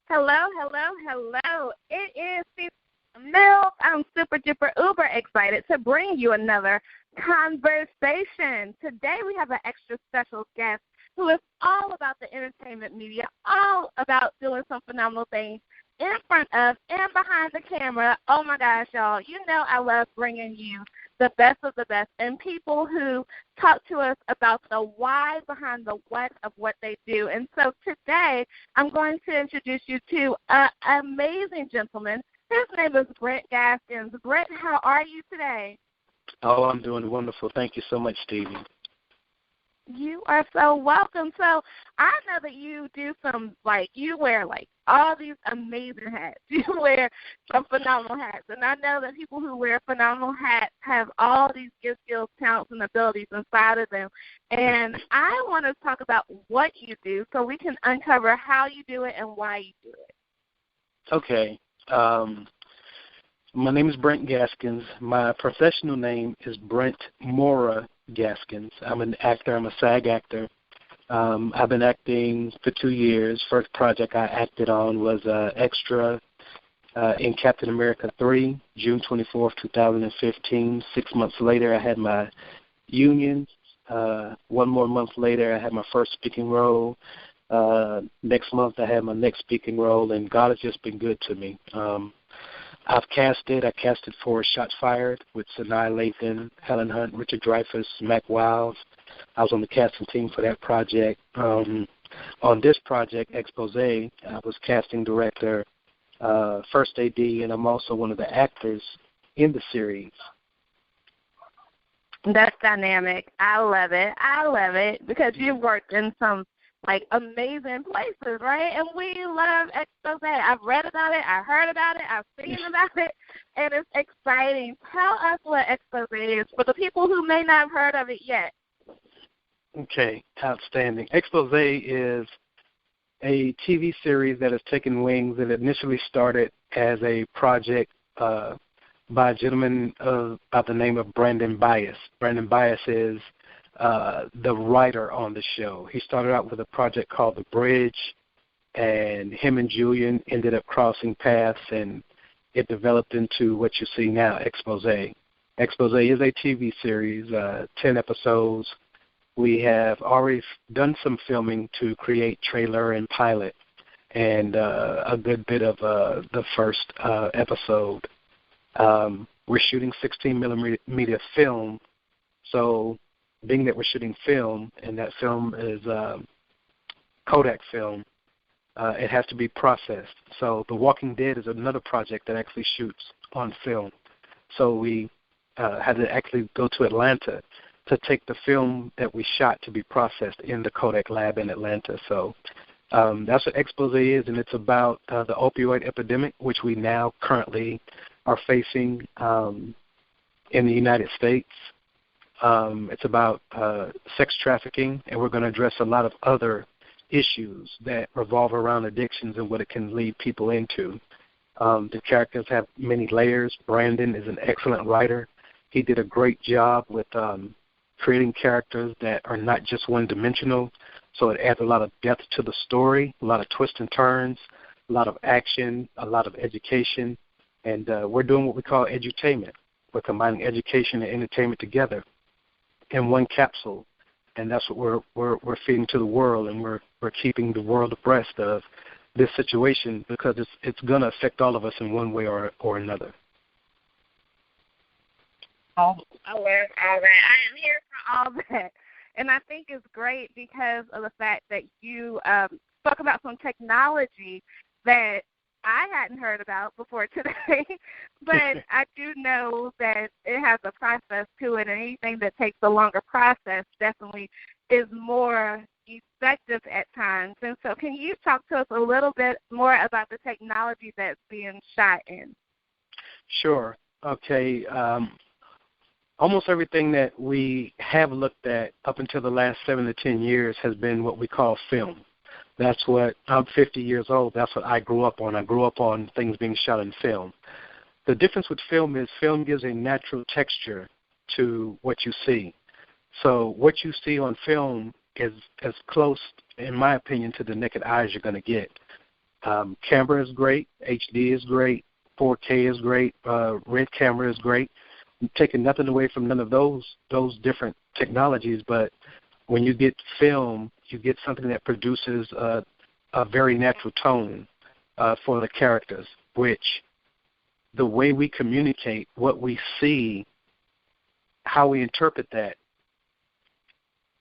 Hello, hello, hello. It is Steve Mills. I'm super duper uber excited to bring you another conversation. Today we have an extra special guest who is all about the entertainment media, all about doing some phenomenal things in front of and behind the camera. Oh, my gosh, y'all. You know I love bringing you the best of the best and people who talk to us about the why behind the what of what they do. And so today I'm going to introduce you to an amazing gentleman. His name is Brent Gaskins. Brent, how are you today? Oh, I'm doing wonderful. Thank you so much, Stevie. You are so welcome. So I know that you do you wear all these amazing hats. You wear some phenomenal hats. And I know that people who wear phenomenal hats have all these gifts, skills, talents, and abilities inside of them. And I want to talk about what you do so we can uncover how you do it and why you do it. Okay. My name is Brent Gaskins. My professional name is Brent Mora Gaskins. I'm an actor. I'm a SAG actor. I've been acting for 2 years. First project I acted on was extra in Captain America 3, June 24th, 2015. 6 months later, I had my union. 1 more month later, I had my first speaking role. Next month, I had my next speaking role, and God has just been good to me. I casted for Shots Fired with Sanaa Lathan, Helen Hunt, Richard Dreyfuss, Mac Wiles. I was on the casting team for that project. On this project, Exposé, I was casting director, first AD, and I'm also one of the actors in the series. That's dynamic. I love it because you've worked in some amazing places, right? And we love Exposé. I've read about it, I heard about it, I've seen about it, and it's exciting. Tell us what Exposé is for the people who may not have heard of it yet. Okay, outstanding. Exposé is a TV series that has taken wings. It initially started as a project by a gentleman by the name of Brandon Bias. Brandon Bias is the writer on the show. He started out with a project called The Bridge, and him and Julian ended up crossing paths, and it developed into what you see now, Exposé. Exposé is a TV series, 10 episodes. We have already done some filming to create trailer and pilot, and a good bit of the first episode. We're shooting 16 millimeter film, so being that we're shooting film, and that film is Kodak film, it has to be processed. So The Walking Dead is another project that actually shoots on film. So we had to actually go to Atlanta to take the film that we shot to be processed in the Kodak lab in Atlanta. So that's what Exposé is, and it's about the opioid epidemic, which we now currently are facing in the United States. It's about sex trafficking, and we're going to address a lot of other issues that revolve around addictions and what it can lead people into. The characters have many layers. Brandon is an excellent writer. He did a great job with creating characters that are not just one-dimensional, so it adds a lot of depth to the story, a lot of twists and turns, a lot of action, a lot of education, and we're doing what we call edutainment. We're combining education and entertainment together in one capsule, and that's what we're feeding to the world, and we're keeping the world abreast of this situation because it's going to affect all of us in one way or another. Oh, I love all that. I am here for all that, and I think it's great because of the fact that you spoke about some technology that I hadn't heard about before today, but I do know that it has a process to it, and anything that takes a longer process definitely is more effective at times. And so can you talk to us a little bit more about the technology that's being shot in? Sure. Okay. Almost everything that we have looked at up until the last 7 to 10 years has been what we call film. That's what, I'm 50 years old, that's what I grew up on. I grew up on things being shot in film. The difference with film is film gives a natural texture to what you see. So what you see on film is as close, in my opinion, to the naked eyes you're going to get. Camera is great, HD is great, 4K is great, red camera is great. I'm taking nothing away from none of those different technologies, but when you get film, you get something that produces a very natural tone for the characters, which the way we communicate, what we see, how we interpret that,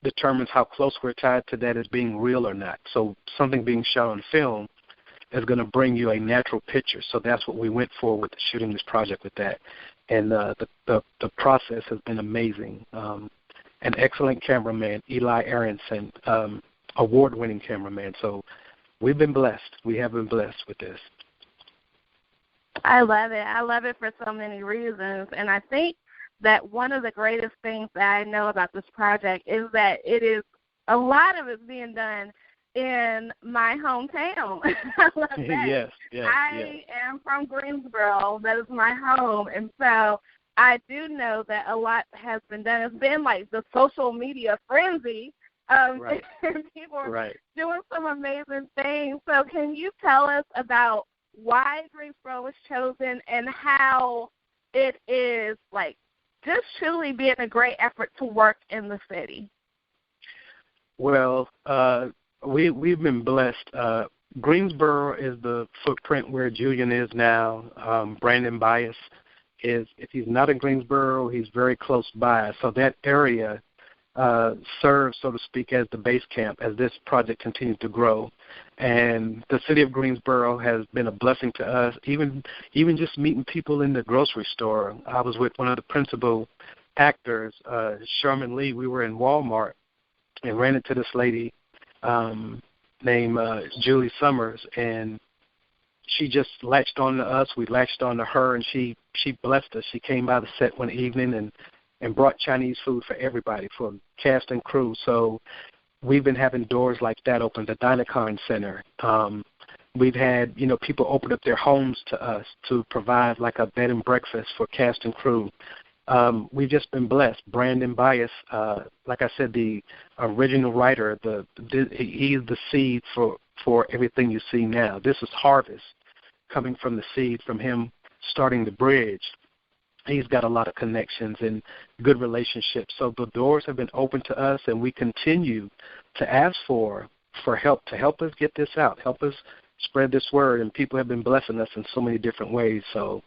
determines how close we're tied to that as being real or not. So something being shot on film is going to bring you a natural picture. So that's what we went for with shooting this project with that. And the process has been amazing. An excellent cameraman, Eli Aronson, award-winning cameraman. So we've been blessed. We have been blessed with this. I love it. I love it for so many reasons. And I think that one of the greatest things that I know about this project is that a lot of it's being done in my hometown. I love that. Yes. I am from Greensboro. That is my home. And so I do know that a lot has been done. It's been like the social media frenzy. Right. And people are doing some amazing things. So can you tell us about why Greensboro was chosen and how it is like just truly being a great effort to work in the city? Well, we've been blessed. Greensboro is the footprint where Julian is now. Brandon Bias is, if he's not in Greensboro, he's very close by. So that area serves, so to speak, as the base camp as this project continues to grow. And the city of Greensboro has been a blessing to us, even just meeting people in the grocery store. I was with one of the principal actors, Charmin Lee. We were in Walmart and ran into this lady named Julie Summers, and she just latched on to us. We latched on to her, and she blessed us. She came by the set one evening and brought Chinese food for everybody, for cast and crew. So we've been having doors like that open, the Dynacon Center. We've had, people open up their homes to us to provide like a bed and breakfast for cast and crew. We've just been blessed. Brandon Bias, like I said, the original writer, he's the seed for everything you see now. This is harvest coming from the seed, from him starting the bridge. He's got a lot of connections and good relationships. So the doors have been open to us, and we continue to ask for help to help us get this out, help us spread this word, and people have been blessing us in so many different ways. So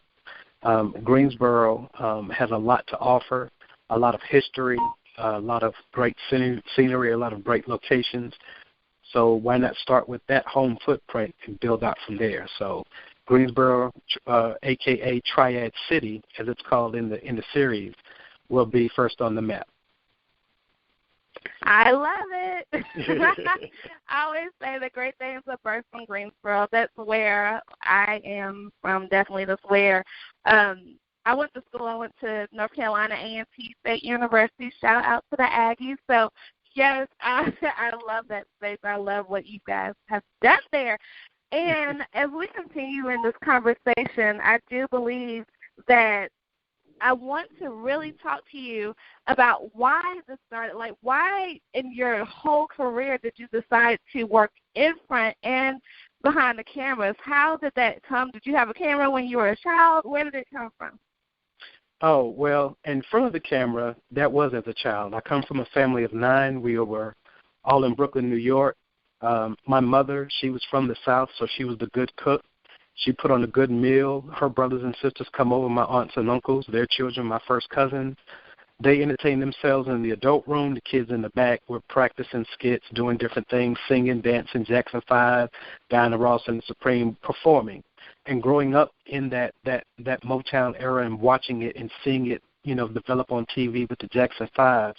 Greensboro has a lot to offer, a lot of history, a lot of great scenery, a lot of great locations. So why not start with that home footprint and build out from there? So Greensboro, a.k.a. Triad City, as it's called in the series, will be first on the map. I love it. I always say the great things are birth from Greensboro. That's where I am from, definitely that's where. I went to school. I went to North Carolina A&T State University. Shout out to the Aggies. So, yes, I love that space. I love what you guys have done there. And as we continue in this conversation, I do believe that I want to really talk to you about why this started. Like, why in your whole career did you decide to work in front and behind the cameras? How did that come? Did you have a camera when you were a child? Where did it come from? Oh, well, in front of the camera, that was as a child. I come from a family of 9. We were all in Brooklyn, New York. My mother, she was from the South, so she was the good cook. She put on a good meal. Her brothers and sisters come over, my aunts and uncles, their children, my first cousins. They entertain themselves in the adult room. The kids in the back were practicing skits, doing different things, singing, dancing, Jackson 5, Diana Ross and the Supreme, performing. And growing up in that Motown era and watching it and seeing it, develop on TV with the Jackson 5.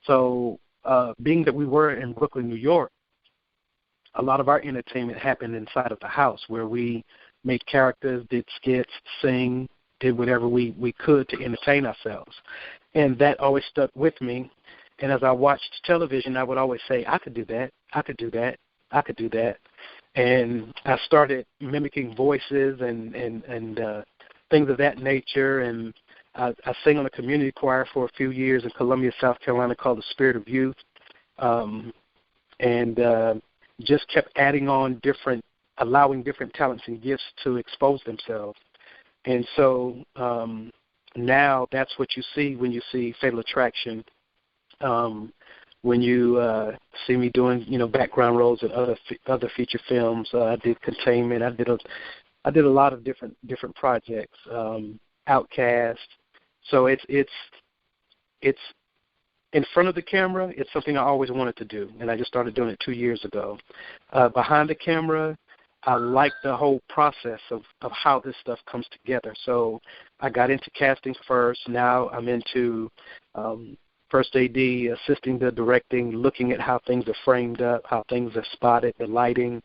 So being that we were in Brooklyn, New York, a lot of our entertainment happened inside of the house where we made characters, did skits, sing, did whatever we could to entertain ourselves. And that always stuck with me. And as I watched television, I would always say, I could do that, I could do that, I could do that. And I started mimicking voices and things of that nature. And I sang on a community choir for a few years in Columbia, South Carolina, called the Spirit of Youth. And just kept adding on different allowing different talents and gifts to expose themselves. And so now that's what you see when you see Fatal Attraction. When you see me doing, background roles in other feature films, I did Containment. I did a lot of different projects. Outcast. So it's in front of the camera. It's something I always wanted to do, and I just started doing it 2 years ago. Behind the camera, I like the whole process of how this stuff comes together. So I got into casting first. Now I'm into first AD, assisting the directing, looking at how things are framed up, how things are spotted, the lighting,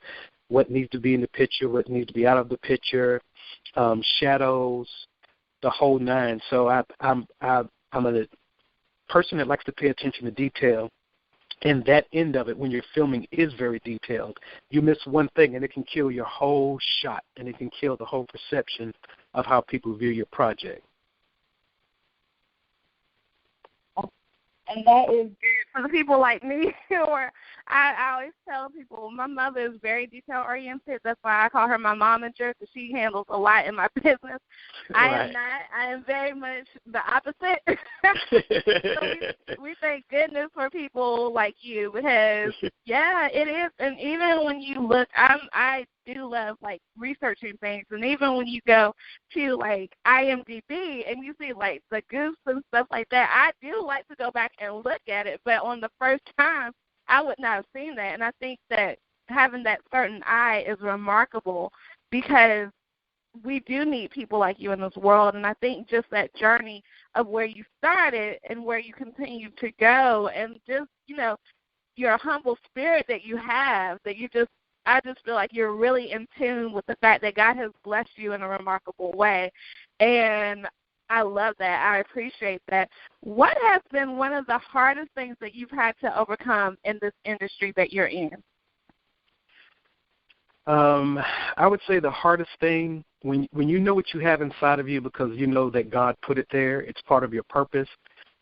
what needs to be in the picture, what needs to be out of the picture, shadows, the whole nine. So I'm a person that likes to pay attention to detail. And that end of it, when you're filming, is very detailed. You miss one thing, and it can kill your whole shot, and it can kill the whole perception of how people view your project. And that is good for the people like me, or I always tell people my mother is very detail-oriented. That's why I call her my momager, because she handles a lot in my business. Right. I am not. I am very much the opposite. So we thank goodness for people like you, because, yeah, it is. And even when you look, I do love, like, researching things. And even when you go to, like, IMDb and you see, like, the goofs and stuff like that, I do like to go back and look at it. But on the first time, I would not have seen that. And I think that having that certain eye is remarkable, because we do need people like you in this world. And I think just that journey of where you started and where you continue to go, and just, your humble spirit that you have, that I just feel like you're really in tune with the fact that God has blessed you in a remarkable way. And I love that. I appreciate that. What has been one of the hardest things that you've had to overcome in this industry that you're in? I would say the hardest thing, when you know what you have inside of you, because you know that God put it there, it's part of your purpose,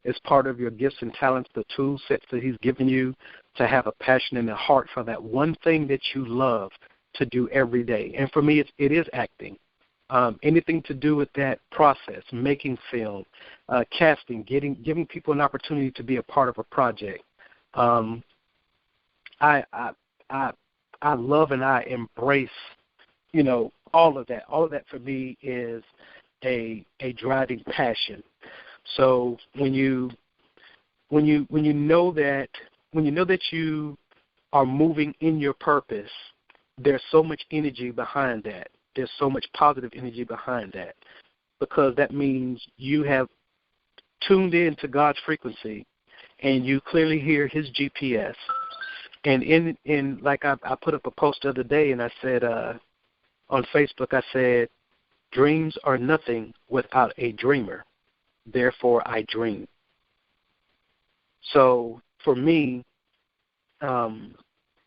it's part of your gifts and talents, the tool sets that He's given you to have a passion and a heart for that one thing that you love to do every day. And for me, it is acting. Anything to do with that process, making film, casting, giving people an opportunity to be a part of a project. I love and I embrace, all of that. All of that for me is a driving passion. So when you know that you are moving in your purpose, there's so much energy behind that. There's so much positive energy behind that, because that means you have tuned in to God's frequency, and you clearly hear His GPS. And in like I put up a post the other day, and I said on Facebook, I said, dreams are nothing without a dreamer. Therefore, I dream. So for me,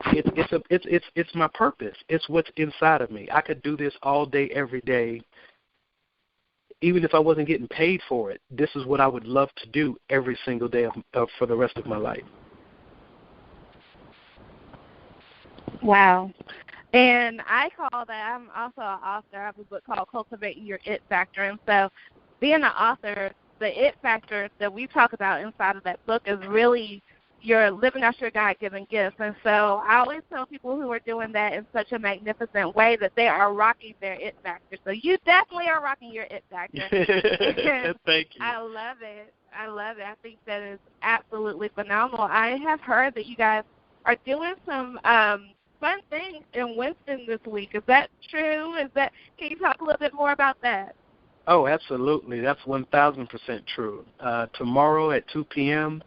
it's my purpose. It's what's inside of me. I could do this all day, every day, even if I wasn't getting paid for it. This is what I would love to do every single day for the rest of my life. Wow. And I call that, I'm also an author. I have a book called Cultivating Your It Factor. And so being an author, the it factor that we talk about inside of that book is really you're living out your God-given gifts. And so I always tell people who are doing that in such a magnificent way that they are rocking their it factor. So you definitely are rocking your it factor. Thank you. I love it. I think that is absolutely phenomenal. I have heard that you guys are doing some fun things in Winston this week. Is that true? Can you talk a little bit more about that? Oh, absolutely. That's 1,000% true. Tomorrow at 2 p.m.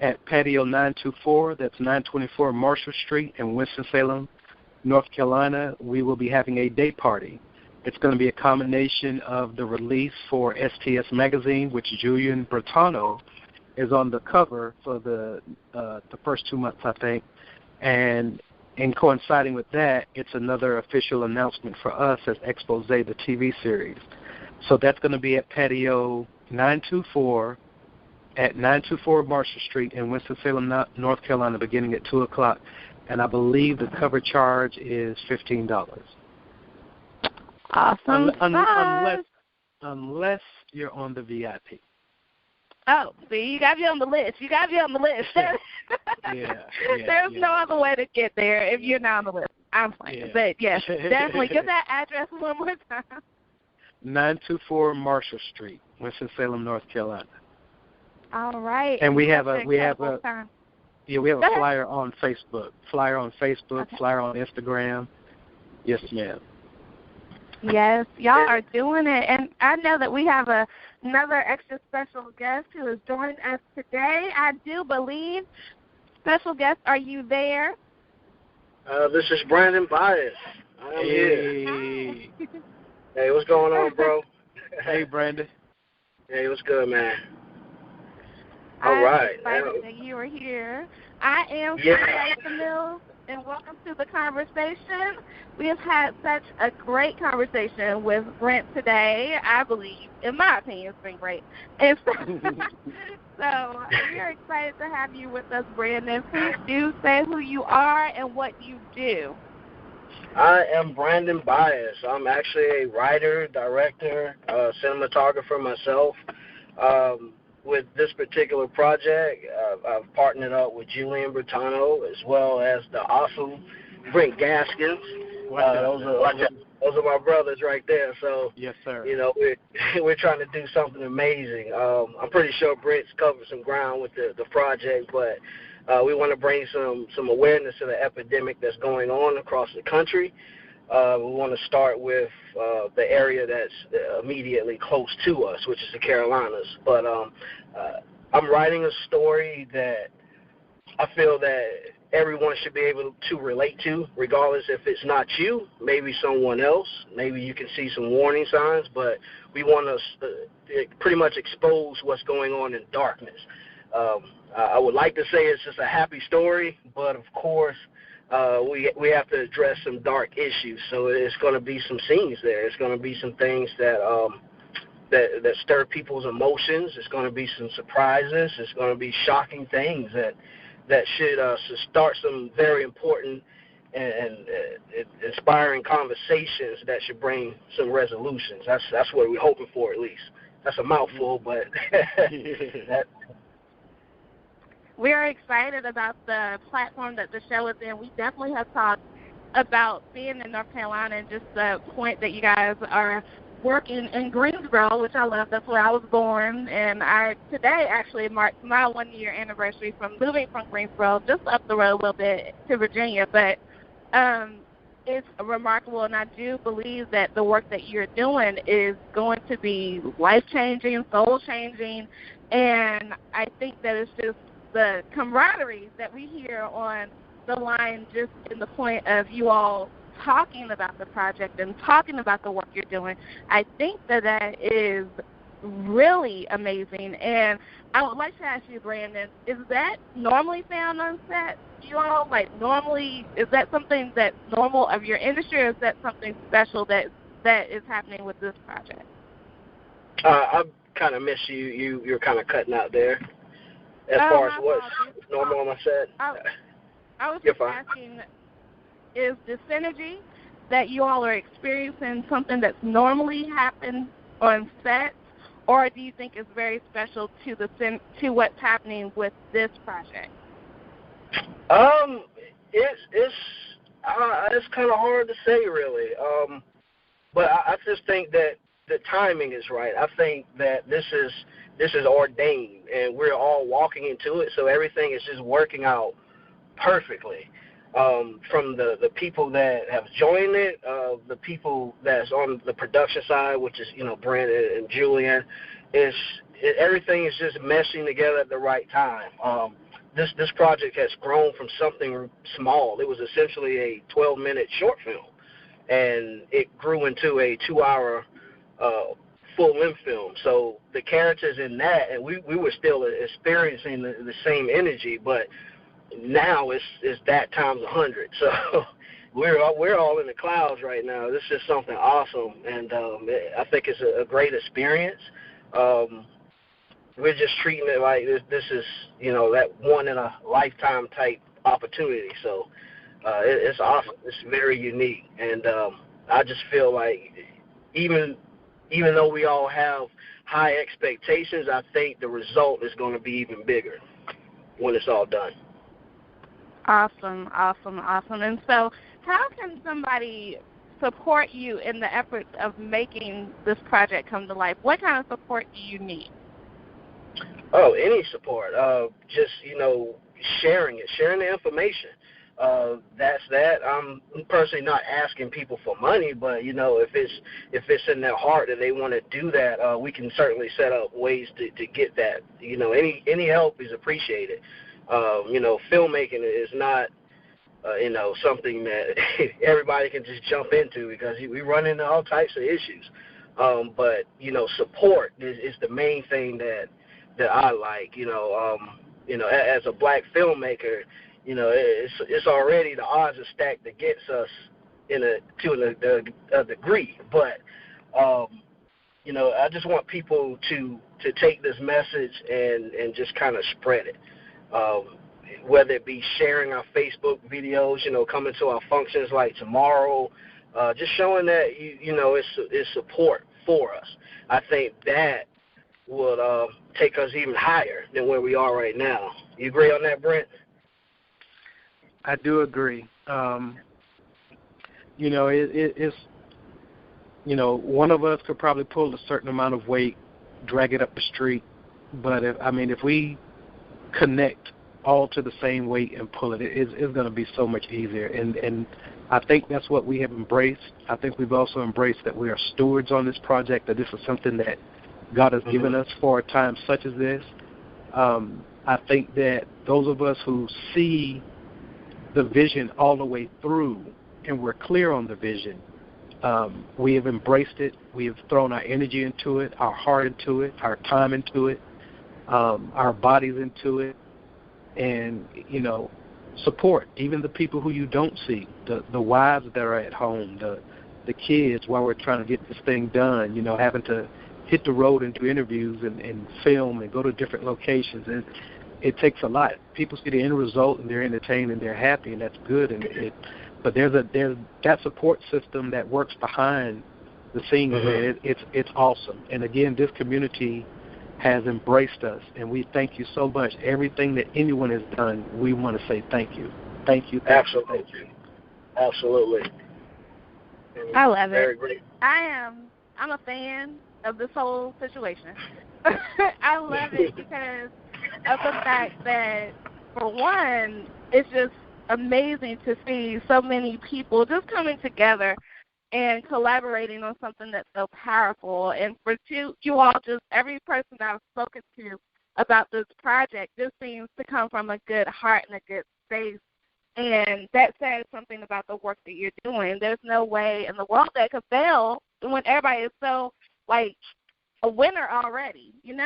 at Patio 924, that's 924 Marshall Street in Winston-Salem, North Carolina, we will be having a day party. It's going to be a combination of the release for STS Magazine, which Julian Brittano is on the cover for the first 2 months, I think. And coinciding with that, it's another official announcement for us as Exposé, the TV series. So that's going to be at Patio 924 at 924 Marshall Street in Winston-Salem, North Carolina, beginning at 2 o'clock. and I believe the cover charge is $15. Awesome. Unless you're on the VIP. Oh, see, you got to be on the list. There's no other way to get there if you're not on the list. I'm playing. Yeah. But, yes, definitely. Give that address one more time. 924 Marshall Street, Winston-Salem, North Carolina. All right. And we have a flyer on Facebook. Okay. Flyer on Instagram. Yes, ma'am. Yes, y'all are doing it. And I know that we have another extra special guest who has joined us today. I do believe. Special guest, are you there? This is Brandon Bias. I'm here. Hey, what's going on, bro? Hey, Brandon. Hey, what's good, man? All right. I'm excited that you are here. I am Kylen, and welcome to the conversation. We have had such a great conversation with Brent today. I believe, in my opinion, it's been great. And so we are excited to have you with us, Brandon. Please do say who you are and what you do. I am Brandon Bias. I'm actually a writer, director, cinematographer myself. With this particular project, I've partnered up with Julian Brittano as well as the awesome Brent Gaskins. Those are my brothers right there. So, yes, sir. You know, we're trying to do something amazing. I'm pretty sure Brent's covered some ground with the project, but we want to bring some awareness to the epidemic that's going on across the country. We want to start with the area that's immediately close to us, which is the Carolinas. But I'm writing a story that I feel that everyone should be able to relate to, regardless if it's not you, maybe someone else. Maybe you can see some warning signs, but we want to pretty much expose what's going on in darkness. I would like to say it's just a happy story, but of course, we have to address some dark issues. So it's going to be some scenes there. It's going to be some things that stir people's emotions. It's going to be some surprises. It's going to be shocking things that should start some very important and inspiring conversations that should bring some resolutions. That's what we're hoping for, at least. That's a mouthful, but we are excited about the platform that the show is in. We definitely have talked about being in North Carolina and just the point that you guys are working in Greensboro, which I love. That's where I was born. And today actually marks my 1-year anniversary from moving from Greensboro, just up the road a little bit to Virginia. But it's remarkable, and I do believe that the work that you're doing is going to be life-changing, soul-changing. And I think that it's just the camaraderie that we hear on the line, just in the point of you all talking about the project and talking about the work you're doing. I think that is really amazing. And I would like to ask you, Brandon, is that normally found on set? You all, normally, is that something that's normal of your industry, or is that something special that is happening with this project? I kind of miss you. You're kind of cutting out there. As far as what's normal on my set? I was just asking, is the synergy that you all are experiencing something that's normally happened on sets, or do you think it's very special to what's happening with this project? It's kind of hard to say, really. But I just think that the timing is right. I think that this is ordained, and we're all walking into it, so everything is just working out perfectly. From the people that have joined it, the people that's on the production side, which is, Brent and Julian, everything is just meshing together at the right time. This project has grown from something small. It was essentially a 12-minute short film, and it grew into a 2-hour full-length film. So the characters in that, and we were still experiencing the same energy, but now it's that times 100. So we're all in the clouds right now. This is something awesome, and I think it's a great experience. We're just treating it like this is that one in a lifetime type opportunity. So It's awesome. It's very unique, and I just feel like even though we all have high expectations, I think the result is going to be even bigger when it's all done. Awesome. And so how can somebody support you in the efforts of making this project come to life? What kind of support do you need? Oh, any support. Just, sharing the information. That's that. I'm personally not asking people for money, but if it's in their heart that they want to do that, we can certainly set up ways to get that. Any help is appreciated. Filmmaking is not something that everybody can just jump into, because we run into all types of issues. But support is the main thing that I like. As a black filmmaker, it's already, the odds are stacked against us to a degree. But I just want people to take this message and just kind of spread it. Whether it be sharing our Facebook videos, coming to our functions like tomorrow, just showing that it's support for us. I think that would take us even higher than where we are right now. You agree on that, Brent? I do agree. It's one of us could probably pull a certain amount of weight, drag it up the street, but if we connect all to the same weight and pull it's going to be so much easier. And I think that's what we have embraced. I think we've also embraced that we are stewards on this project, that this is something that God has given us for a time such as this. I think that those of us who see the vision all the way through and we're clear on the vision, we have embraced it. We have thrown our energy into it, our heart into it, our time into it, our bodies into it. And, support even the people who you don't see, the wives that are at home, the kids, while we're trying to get this thing done, having to hit the road and do interviews and film and go to different locations. And it takes a lot. People see the end result and they're entertained and they're happy, and that's good. But there's that support system that works behind the scenes. It's awesome. And again, this community has embraced us, and we thank you so much. Everything that anyone has done, we want to say thank you. Thank you. Absolutely. Thank you. Absolutely. I love it. Very great. I'm a fan of this whole situation. I love it because of the fact that, for one, it's just amazing to see so many people just coming together and collaborating on something that's so powerful. And for you all, just every person I've spoken to about this project just seems to come from a good heart and a good space. And that says something about the work that you're doing. There's no way in the world that could fail when everybody is so, a winner already. And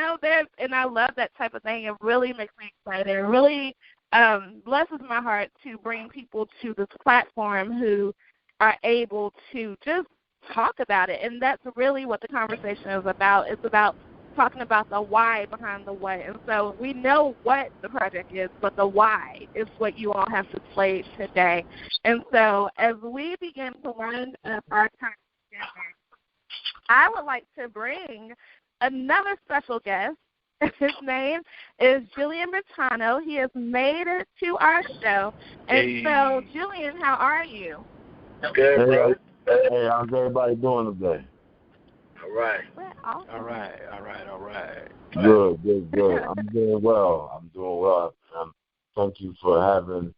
I love that type of thing. It really makes me excited. It really blesses my heart to bring people to this platform who are able to just talk about it. And that's really what the conversation is about. It's about talking about the why behind the what. And so we know what the project is, but the why is what you all have displayed today. And so as we begin to wind up our time together, I would like to bring another special guest. His name is Julian Brittano. He has made it to our show. And so, Julian, how are you? Good, bro. Hey, how's everybody doing today? All right. Awesome. All right. Good. I'm doing well. Thank you for having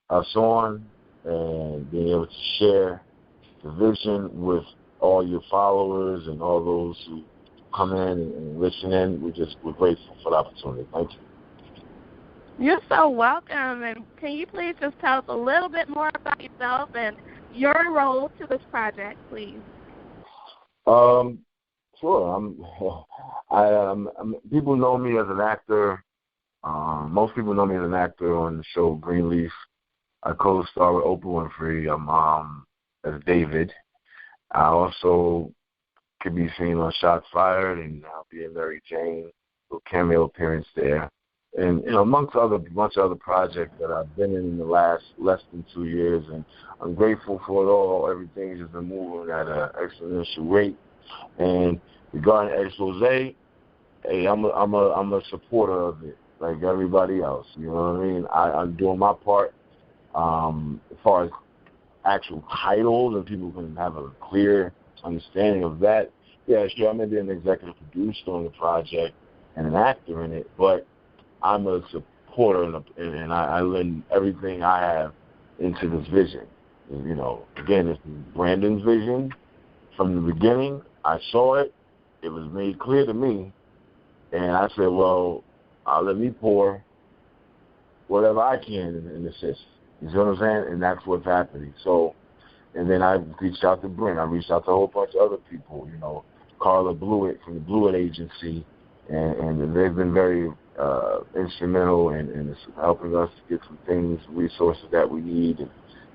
us on and being able to share the vision with all your followers and all those who come in and listen in. We're grateful for the opportunity. Thank you. You're so welcome. And can you please just tell us a little bit more about yourself and your role to this project, please? Sure. People know me as an actor. Most people know me as an actor on the show Greenleaf. I co-star with Oprah Winfrey. I'm as David. I also can be seen on Shots Fired, and I'll be in Mary Jane, a cameo appearance there. and amongst a bunch of other projects that I've been in the last less than 2 years, and I'm grateful for it all. Everything's just been moving at an exponential rate. And regarding Exposé, hey, I'm a supporter of it, like everybody else. You know what I mean? I'm doing my part. As far as actual titles, and people can have a clear understanding of that. Yeah, sure, I may be an executive producer on the project and an actor in it, but I'm a supporter, and I lend everything I have into this vision. Again, it's Brandon's vision from the beginning. I saw it. It was made clear to me, and I said, well, let me pour whatever I can and assist. You see what I'm saying? And that's what's happening. So, and then I reached out to Brent. I reached out to a whole bunch of other people, Carla Blewett from the Blewett Agency, and they've been very instrumental in helping us get some things, resources that we need, and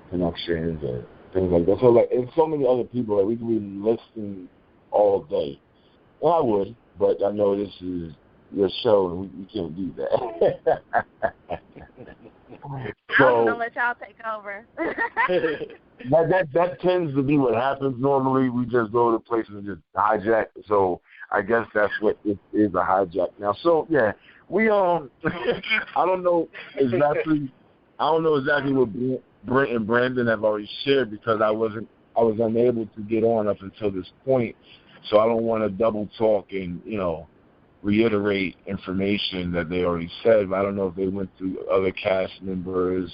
connections and things like that. So, and so many other people that we could be listing all day. Well, I would, but I know this is your show, and we can't do that. So, I'm gonna let y'all take over. that tends to be what happens normally. We just go to places and just hijack. So I guess that's what it is, a hijack now. So yeah, we I don't know exactly what Brent and Brandon have already shared, because I was unable to get on up until this point. So I don't want to double talk and reiterate information that they already said. But I don't know if they went through other cast members.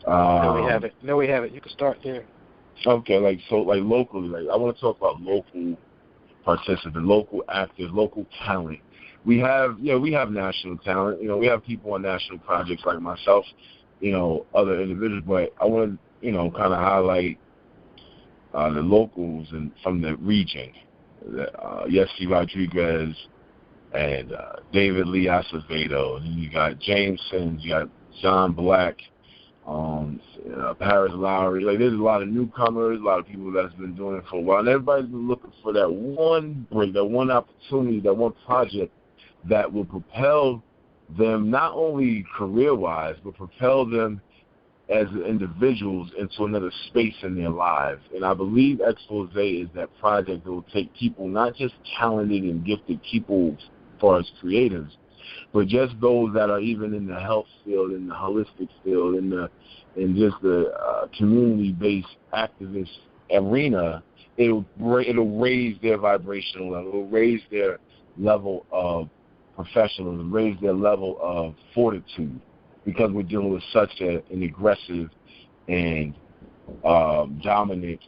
No, we have it. You can start there. Okay, locally, I want to talk about local participants, local actors, local talent. We have national talent. We have people on national projects like myself, other individuals. But I want to, kind of highlight the locals and from the region. Yesse Rodriguez and David Acevedo. And you got James Sims, you got Jon Blaq, Paris Lowry. There's a lot of newcomers, a lot of people that's been doing it for a while, and everybody's been looking for that one break, that one opportunity, that one project that will propel them not only career-wise, but propel them as individuals into another space in their lives. And I believe Exposé is that project that will take people, not just talented and gifted people as far as creatives, but just those that are even in the health field, in the holistic field, in just the community-based activist arena. It'll raise their vibrational level, it'll raise their level of professionalism, raise their level of fortitude, because we're dealing with such an aggressive and dominant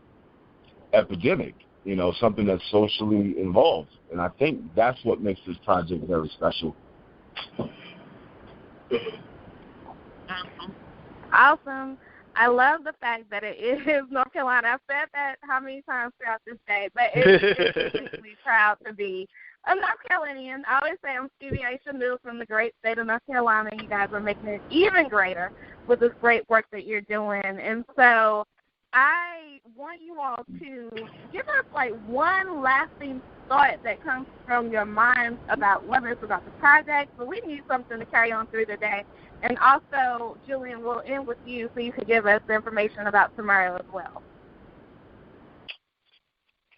epidemic, something that's socially involved. And I think that's what makes this project very special. Awesome. I love the fact that it is North Carolina. I've said that how many times throughout this day, but it's completely proud to be a North Carolinian. I always say I'm Stevie Aisha Mills from the great state of North Carolina. You guys are making it even greater with this great work that you're doing. And so I want you all to give us one lasting thought that comes from your mind about whether it's about the project, but we need something to carry on through the day. And also, Julian, we'll end with you so you can give us the information about tomorrow as well.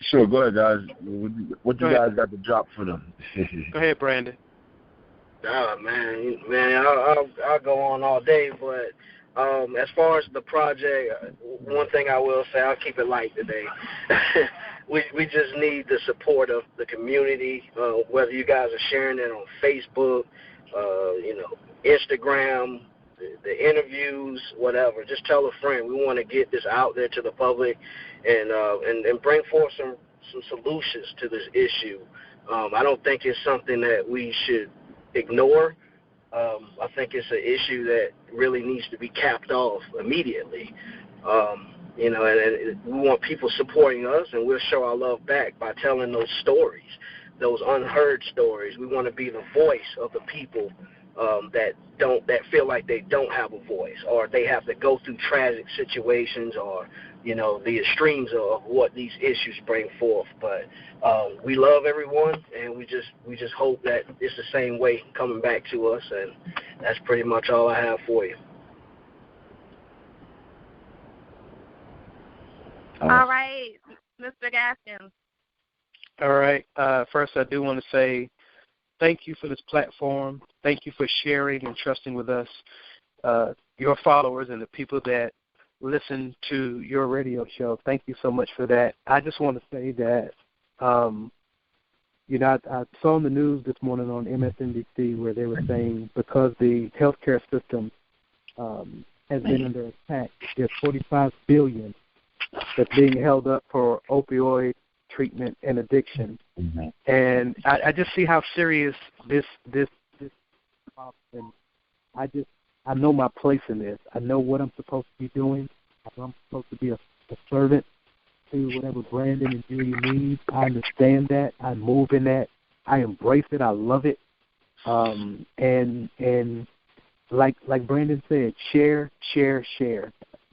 Sure, go ahead, guys. What you guys got to drop for them? Go ahead, Brandon. Man, I'll go on all day, but as far as the project, one thing I will say, I'll keep it light today. We just need the support of the community, whether you guys are sharing it on Facebook, Instagram, the interviews, whatever. Just tell a friend. We want to get this out there to the public and bring forth some solutions to this issue. I don't think it's something that we should ignore. I think it's an issue that really needs to be capped off immediately. And we want people supporting us, and we'll show our love back by telling those stories, those unheard stories. We want to be the voice of the people that feel like they don't have a voice, or they have to go through tragic situations, or the extremes of what these issues bring forth. But we love everyone, and we just hope that it's the same way coming back to us, and that's pretty much all I have for you. All right, Mr. Gaskins. All right. First, I do want to say thank you for this platform. Thank you for sharing and trusting with us, your followers and the people that listen to your radio show. Thank you so much for that. I just want to say that, I saw in the news this morning on MSNBC where they were saying because the healthcare system has been under attack, there's $45 billion that's being held up for opioid treatment and addiction. Mm-hmm. And I just see how serious this problem. And I know my place in this. I know what I'm supposed to be doing. I'm supposed to be a servant to whatever Brandon and Julian needs. I understand that. I move in that. I embrace it. I love it. And like Brandon said, share.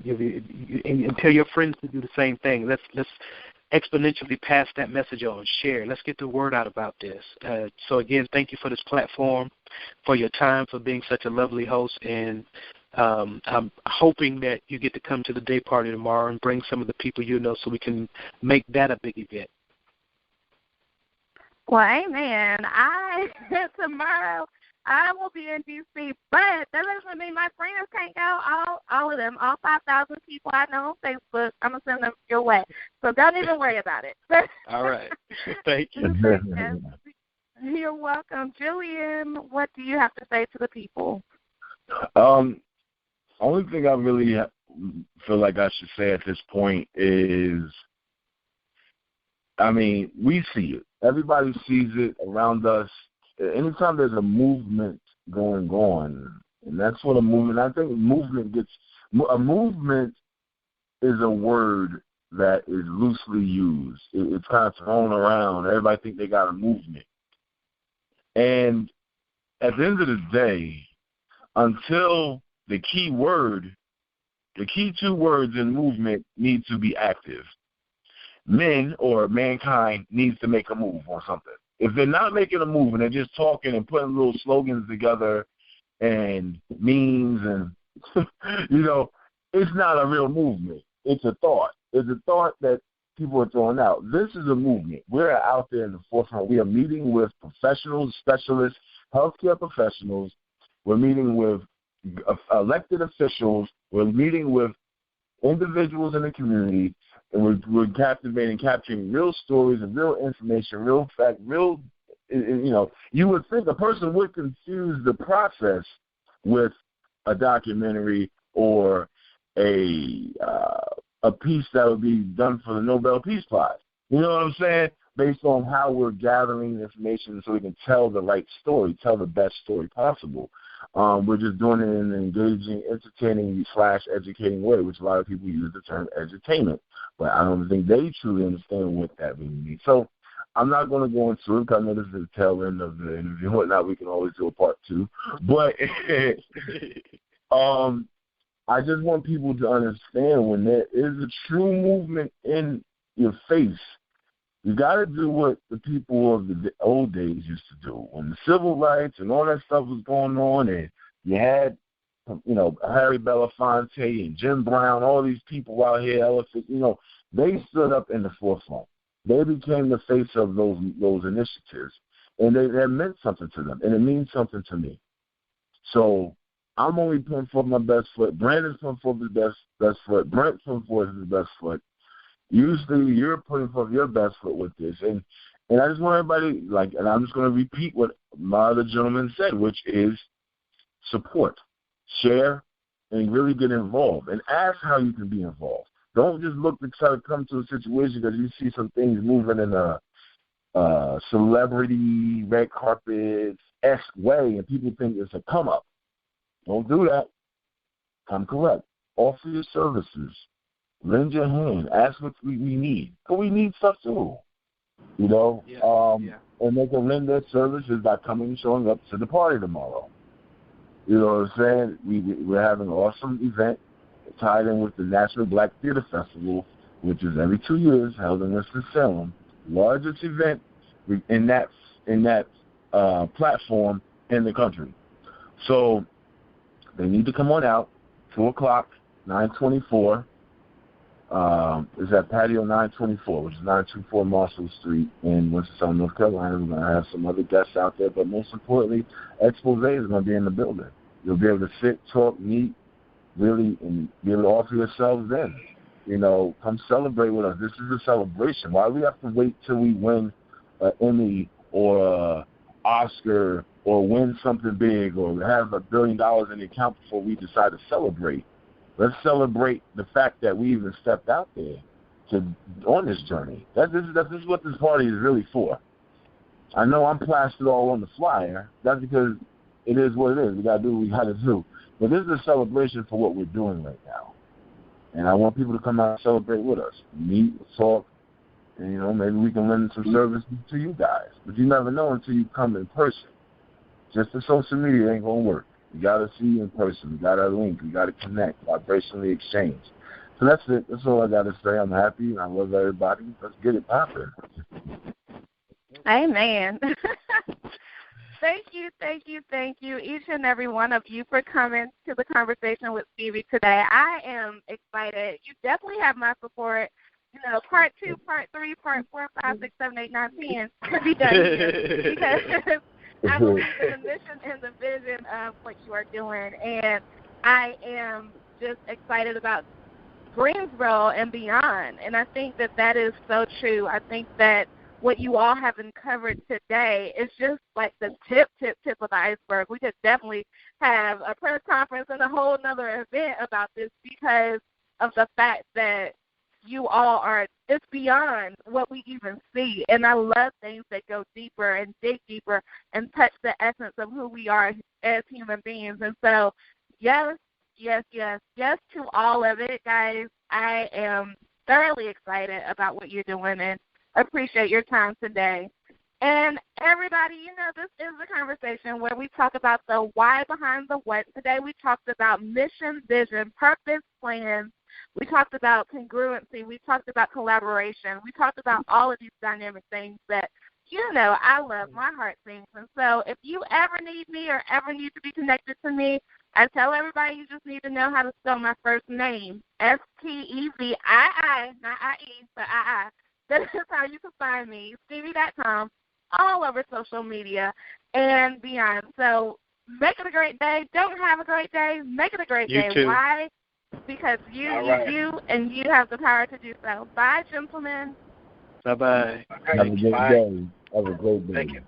And tell your friends to do the same thing. Let's exponentially pass that message on. Share. Let's get the word out about this. So again, thank you for this platform, for your time, for being such a lovely host, and I'm hoping that you get to come to the day party tomorrow and bring some of the people you know so we can make that a big event. Well, amen. Tomorrow I will be in D.C., but that doesn't mean my friends can't go. All of them, all 5,000 people I know on Facebook, I'm going to send them your way. So don't even worry about it. All right. Thank you. You're welcome. Julian, what do you have to say to the people? Only thing I really feel like I should say at this point is, we see it. Everybody sees it around us. Anytime there's a movement going on, and that's what a movement, I think a movement is a word that is loosely used. It's kind of thrown around. Everybody think they got a movement. And at the end of the day, until the key two words in movement need to be active. Men or mankind needs to make a move on something. If they're not making a move and they're just talking and putting little slogans together and memes and, it's not a real movement. It's a thought. It's a thought that people are throwing out. This is a movement. We're out there in the forefront. We are meeting with professionals, specialists, healthcare professionals. We're meeting with elected officials. We're meeting with individuals in the community. And we're capturing real stories and real information, real fact, you would think a person would confuse the process with a documentary or a piece that would be done for the Nobel Peace Prize. You know what I'm saying? Based on how we're gathering information so we can tell the right story, tell the best story possible. We're just doing it in an engaging, entertaining / educating way, which a lot of people use the term edutainment. But I don't think they truly understand what that really means. So I'm not going to go into it because I know this is the tail end of the interview and whatnot. We can always do a part 2. But I just want people to understand when there is a true movement in your face, you got to do what the people of the old days used to do. When the civil rights and all that stuff was going on, and you had, Harry Belafonte and Jim Brown, all these people out here, they stood up in the forefront. They became the face of those initiatives, and that meant something to them, and it means something to me. So I'm only putting forth my best foot. Brandon's putting forth his best foot. Brent's putting forth his best foot. Usually you're putting forth your best foot with this. And I just want everybody, and I'm just going to repeat what my other gentleman said, which is support, share, and really get involved. And ask how you can be involved. Don't just look to try to come to a situation because you see some things moving in a celebrity, red carpet-esque way, and people think it's a come-up. Don't do that. Come correct. Offer your services. Lend your hand. Ask what we need. Because we need stuff too. And they can lend their services by coming and showing up to the party tomorrow. You know what I'm saying? We're having an awesome event tied in with the National Black Theater Festival which is every 2 years, held in Winston-Salem, largest event in that platform in the country. So they need to come on out, 2 o'clock, 924. It's at Patio 924, which is 924 Marshall Street in Winston-Salem, North Carolina. We're going to have some other guests out there, but most importantly, Exposé is going to be in the building. You'll be able to sit, talk, meet, really, and be able to offer yourselves in. You know, come celebrate with us. This is a celebration. Why do we have to wait till we win an Emmy or an Oscar or win something big or have $1 billion in the account before we decide to celebrate? Let's celebrate the fact that we even stepped out there on this journey. This is what this party is really for. I know I'm plastered all on the flyer. That's because it is what it is. We got to do what we got to do. But this is a celebration for what we're doing right now. And I want people to come out and celebrate with us. Meet, talk, and, you know, maybe we can lend some service to you guys. But you never know until you come in person. Just the social media ain't going to work. You got to see in person. You got to link. You got to connect, vibrationally exchange. So that's it. That's all I got to say. I'm happy, and I love everybody. Let's get it popping. Amen. Thank you, each and every one of you for coming to the conversation with Stevie today. I am excited. You definitely have my support. You know, part 2, part 3, part 4, 5, 6, 7, 8, 9, 10 to be done here because I believe in the mission and the vision of what you are doing, and I am just excited about Greensboro and beyond, and I think that is so true. I think that what you all have uncovered today is just like the tip of the iceberg. We could definitely have a press conference and a whole other event about this because of the fact that you all are, it's beyond what we even see. And I love things that go deeper and dig deeper and touch the essence of who we are as human beings. And so, yes to all of it, guys. I am thoroughly excited about what you're doing and appreciate your time today. And everybody, you know, this is a conversation where we talk about the why behind the what. Today we talked about mission, vision, purpose, plans. We talked about congruency. We talked about collaboration. We talked about all of these dynamic things that, you know, I love. My heart sings. And so if you ever need me or ever need to be connected to me, I tell everybody you just need to know how to spell my first name, Stevii, not I-E, but I-I. That is how you can find me, Stevie.com, all over social media and beyond. So make it a great day. Don't have a great day. Make it a great day. Too. Why? Because you have the power to do so. Bye, gentlemen. Bye-bye. Have a great day. Have a great day. Thank you.